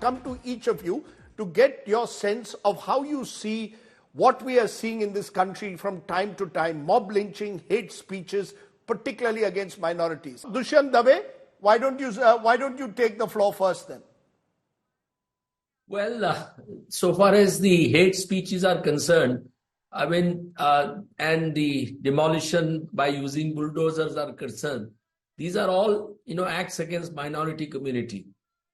come to each of you to get your sense of how you see what we are seeing in this country from time to time, mob lynching, hate speeches, particularly against minorities. Dushyant Dave, why don't you take the floor first then? Well, so far as the hate speeches are concerned, I mean, and the demolition by using bulldozers are concerned, these are all, acts against minority community.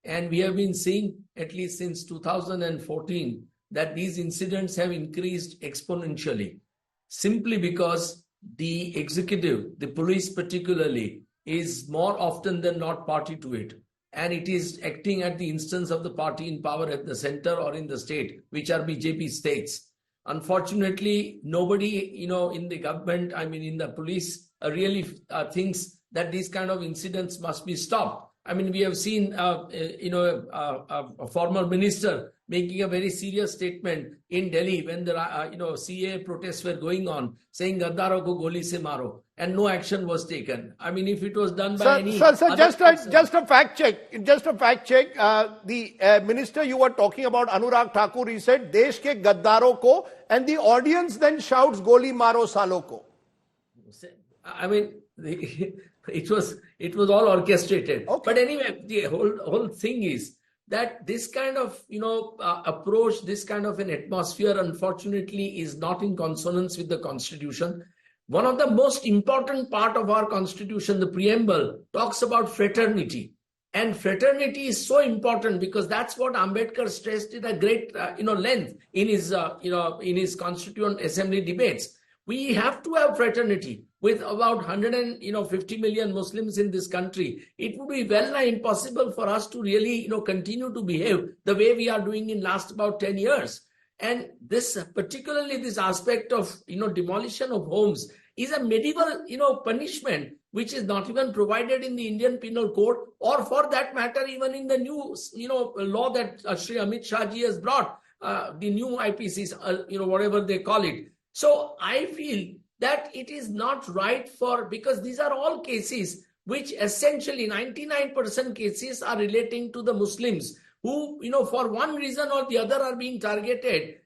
And we have been seeing, at least since 2014, that these incidents have increased exponentially, simply because the executive, the police particularly, is more often than not party to it. And it is acting at the instance of the party in power at the center or in the state, which are BJP states. Unfortunately, nobody, in the government, in the police, really thinks that these kind of incidents must be stopped. We have seen, a former minister making a very serious statement in Delhi when the, CAA protests were going on, saying "Gaddaro ko goli se maro," and no action was taken. If it was done by any just a fact check. The minister you were talking about, Anurag Thakur, he said "Desh ke gaddaro ko," and the audience then shouts "Goli maro salo ko." It was all orchestrated. Okay. But anyway, the whole thing is that this kind of approach, this kind of an atmosphere, unfortunately, is not in consonance with the Constitution. One of the most important part of our Constitution, the preamble, talks about fraternity. And fraternity is so important because that's what Ambedkar stressed at a great length in his Constituent Assembly debates. We have to have fraternity. With about 150 million Muslims in this country, it would be well nigh impossible for us to really, continue to behave the way we are doing in last about 10 years. And particularly this aspect of, demolition of homes is a medieval, punishment, which is not even provided in the Indian Penal Code, or for that matter, even in the new, law that Shri Amit Shah ji has brought, the new IPCs, whatever they call it. So I feel that it is not right because these are all cases which essentially 99% cases are relating to the Muslims who, for one reason or the other are being targeted.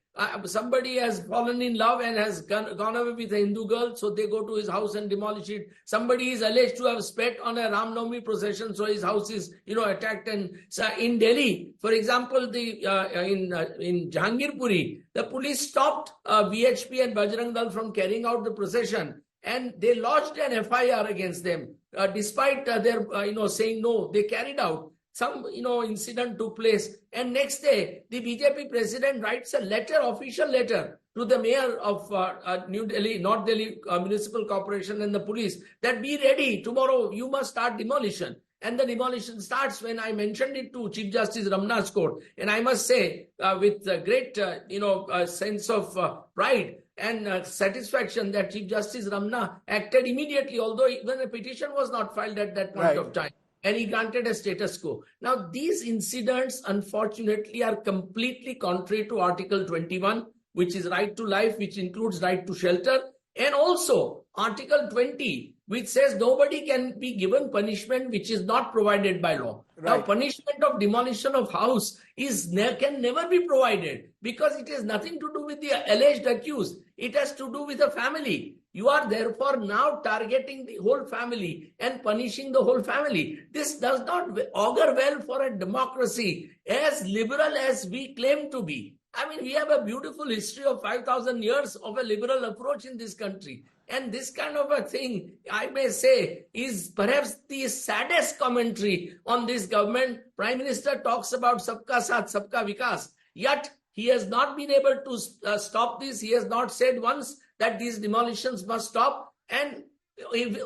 Somebody has fallen in love and has gone away with a Hindu girl, so they go to his house and demolish it. Somebody is alleged to have spat on a Ram Navami procession, so his house is, attacked. And so in Delhi, for example, in Jahangirpuri, the police stopped VHP and Bajrang Dal from carrying out the procession, and they lodged an FIR against them, despite their, saying no. They carried out. Some, incident took place, and next day, the BJP president writes a official letter to the mayor of New Delhi, North Delhi Municipal Corporation and the police that be ready, tomorrow you must start demolition. And the demolition starts when I mentioned it to Chief Justice Ramna's court. And I must say, with great, sense of pride and satisfaction that Chief Justice Ramna acted immediately, although even a petition was not filed at that point of time. And he granted a status quo. Now, these incidents, unfortunately, are completely contrary to Article 21, which is right to life, which includes right to shelter, and also Article 20, which says nobody can be given punishment which is not provided by law. Right. Now, punishment of demolition of house can never be provided because it has nothing to do with the alleged accused. It has to do with the family. You are therefore now targeting the whole family and punishing the whole family. This does not augur well for a democracy as liberal as we claim to be. We have a beautiful history of 5,000 years of a liberal approach in this country. And this kind of a thing, I may say, is perhaps the saddest commentary on this government. Prime Minister talks about Sabka Saath, Sabka Vikas. Yet, he has not been able to stop this. He has not said once that these demolitions must stop. And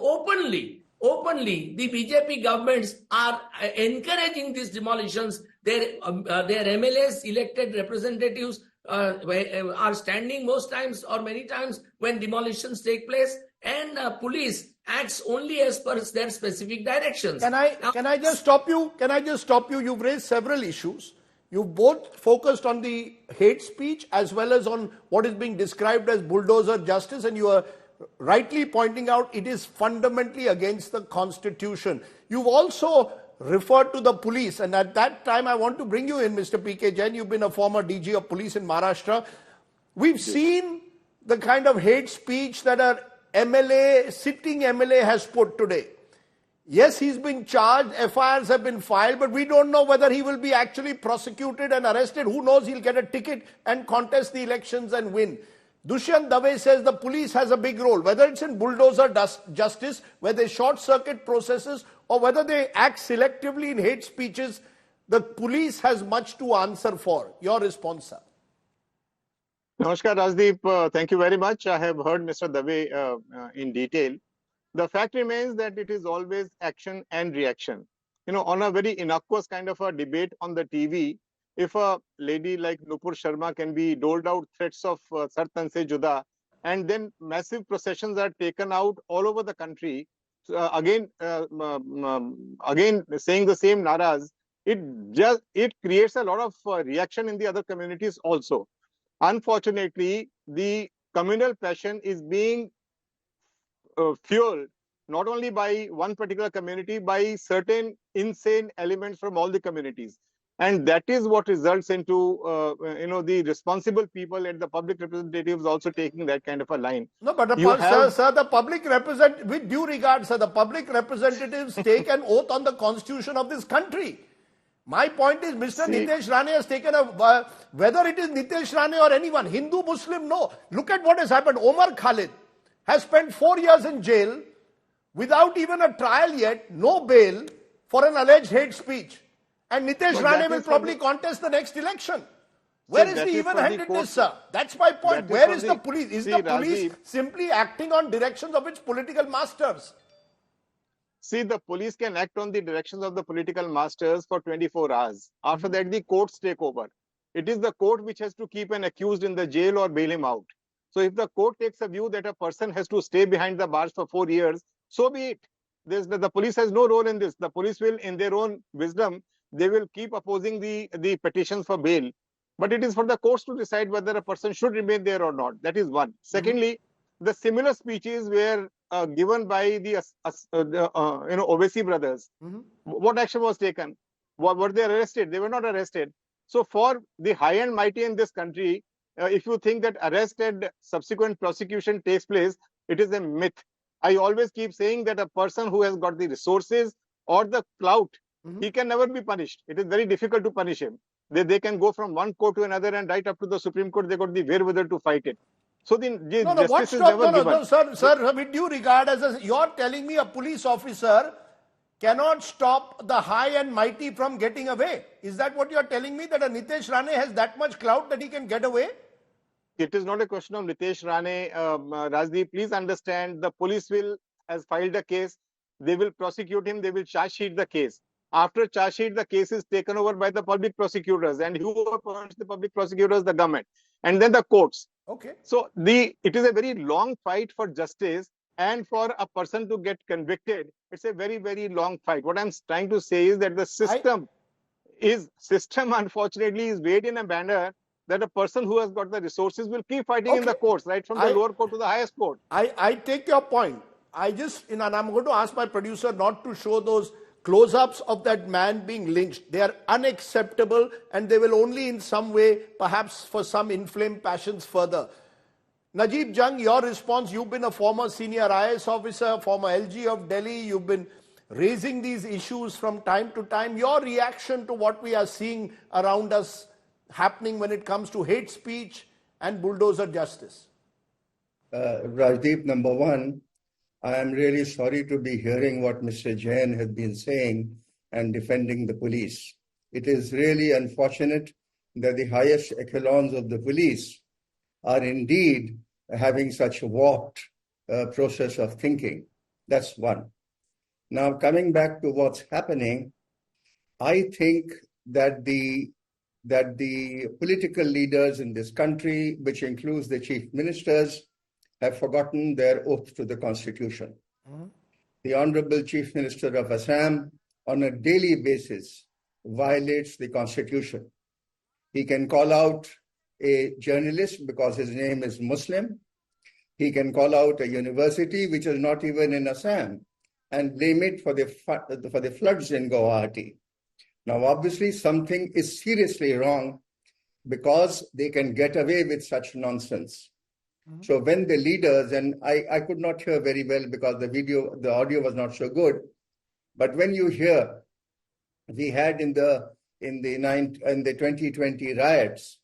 openly, the BJP governments are encouraging these demolitions. Their MLAs, elected representatives, are standing most times or many times when demolitions take place, and police acts only as per their specific directions. Can I just stop you? You've raised several issues. You've both focused on the hate speech as well as on what is being described as bulldozer justice, and you are rightly pointing out it is fundamentally against the Constitution. You've also referred to the police. And at that time, I want to bring you in, Mr. P.K. Jain. You've been a former DG of police in Maharashtra. We've seen the kind of hate speech that a sitting MLA has put today. Yes, he's been charged, FIRs have been filed, but we don't know whether he will be actually prosecuted and arrested. Who knows, he'll get a ticket and contest the elections and win. Dushyant Dave says the police has a big role, whether it's in bulldozer justice, where they short-circuit processes, or whether they act selectively in hate speeches. The police has much to answer for. Your response, sir. Namaskar, Rajdeep. Thank you very much. I have heard Mr. Dave in detail. The fact remains that it is always action and reaction. You know, on a very innocuous kind of a debate on the TV, if a lady like Nupur Sharma can be doled out threats of Sar Tan Se Juda, and then massive processions are taken out all over the country, again saying the same naras, it creates a lot of reaction in the other communities also. Unfortunately, the communal passion is being fueled not only by one particular community, by certain insane elements from all the communities. And that is what results into, the responsible people and the public representatives also taking that kind of a line. No, but sir, the public with due regard, sir, the public representatives take an oath on the constitution of this country. My point is, Mr. Nitesh Rane has taken whether it is Nitesh Rane or anyone, Hindu, Muslim, no. Look at what has happened. Omar Khalid has spent 4 years in jail without even a trial yet, no bail for an alleged hate speech. And Nitesh Rane will probably contest the next election. Where is the even-handedness, sir? That's my point. Where is the police? Is the police simply acting on directions of its political masters? See, the police can act on the directions of the political masters for 24 hours. After that, the courts take over. It is the court which has to keep an accused in the jail or bail him out. So if the court takes a view that a person has to stay behind the bars for 4 years, so be it. The police has no role in this. The police will, in their own wisdom, they will keep opposing the petitions for bail. But it is for the courts to decide whether a person should remain there or not. That is one. Secondly, the similar speeches were given by the Owaisi brothers. What action was taken? Were they arrested? They were not arrested. So for the high and mighty in this country, if you think that arrest and subsequent prosecution takes place, it is a myth. I always keep saying that a person who has got the resources or the clout, he can never be punished. It is very difficult to punish him. They can go from one court to another and right up to the Supreme Court, they got the wherewithal to fight it. So the justice is never given. Sir, with due regard, you're telling me a police officer cannot stop the high and mighty from getting away. Is that what you're telling me, that a Nitesh Rane has that much clout that he can get away? It is not a question of Nitesh Rane, Rajdeep. Please understand, the police has filed a case. They will prosecute him. They will charge sheet the case. After charge sheet, the case is taken over by the public prosecutors. And who appoints the public prosecutors? The government. And then the courts. Okay. So it is a very long fight for justice, and for a person to get convicted, it's a very, very long fight. What I'm trying to say is that the system unfortunately is weighed in a manner that a person who has got the resources will keep fighting in the courts, right from the lower court to the highest court. I take your point. And I'm going to ask my producer not to show those close-ups of that man being lynched. They are unacceptable, and they will only in some way, perhaps for some, inflame passions further. Najib Jung, your response: you've been a former senior IAS officer, former LG of Delhi. You've been raising these issues from time to time. Your reaction to what we are seeing around us happening when it comes to hate speech and bulldozer justice? Rajdeep, number one, I am really sorry to be hearing what Mr. Jain has been saying and defending the police. It is really unfortunate that the highest echelons of the police are indeed having such a warped process of thinking. That's one. Now, coming back to what's happening, I think that the political leaders in this country, which includes the chief ministers, have forgotten their oath to the Constitution. The Honorable Chief Minister of Assam, on a daily basis, violates the Constitution. He can call out a journalist because his name is Muslim. He can call out a university which is not even in Assam and blame it for the floods in Guwahati. Now, obviously, something is seriously wrong because they can get away with such nonsense. So when the leaders, and I could not hear very well because the audio was not so good, but when you hear, we had in the 2020 riots,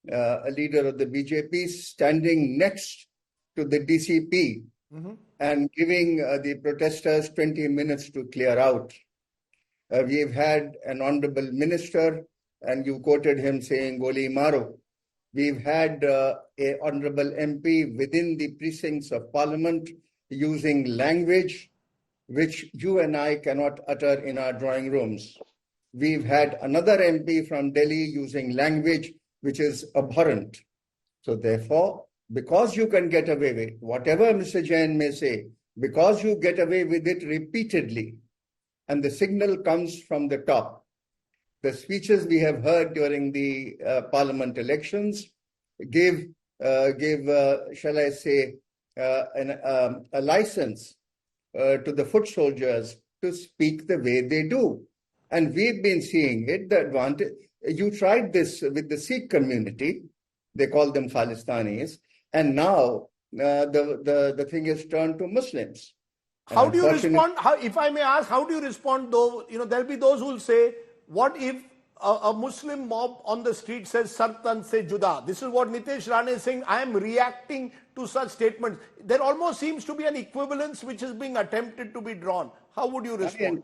a leader of the BJP standing next to the DCP and giving the protesters 20 minutes to clear out. We've had an honorable minister, and you quoted him saying, Goli Maro. We've had a honorable MP within the precincts of parliament using language which you and I cannot utter in our drawing rooms. We've had another MP from Delhi using language which is abhorrent. So therefore, because you can get away with whatever Mr. Jain may say, because you get away with it repeatedly, and the signal comes from the top. The speeches we have heard during the parliament elections gave, shall I say, a license to the foot soldiers to speak the way they do. And we've been seeing it, the advantage. You tried this with the Sikh community, they call them Khalistanis, and now the thing is turned to Muslims. How do you respond? If I may ask, how do you respond though? There'll be those who will say, what if a Muslim mob on the street says, Sartan se juda? This is what Nitesh Rane is saying. I am reacting to such statements. There almost seems to be an equivalence which is being attempted to be drawn. How would you respond?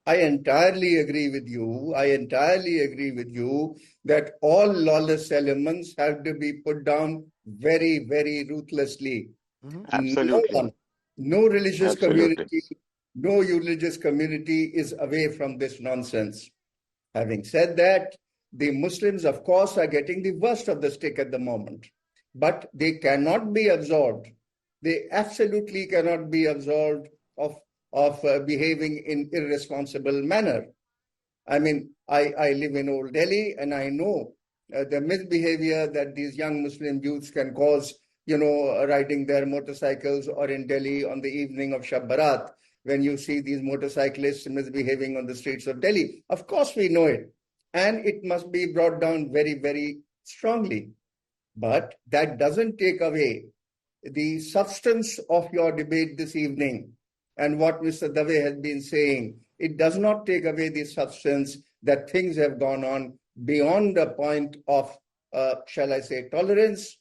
I entirely agree with you. I entirely agree with you that all lawless elements have to be put down very, very ruthlessly. Absolutely. No religious community is away from this nonsense. Having said that, the Muslims, of course, are getting the worst of the stick at the moment, but they cannot be absolved. They absolutely cannot be absolved of behaving in irresponsible manner. I mean, I live in Old Delhi, and I know the misbehavior that these young Muslim youths can cause, riding their motorcycles, or in Delhi on the evening of Shab Barat, when you see these motorcyclists misbehaving on the streets of Delhi. Of course, we know it. And it must be brought down very, very strongly. But that doesn't take away the substance of your debate this evening and what Mr. Dave has been saying. It does not take away the substance that things have gone on beyond the point of, shall I say, tolerance.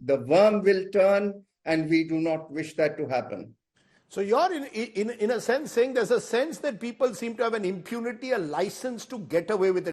The worm will turn, and we do not wish that to happen. So you're in a sense saying there's a sense that people seem to have an impunity, a license to get away with it.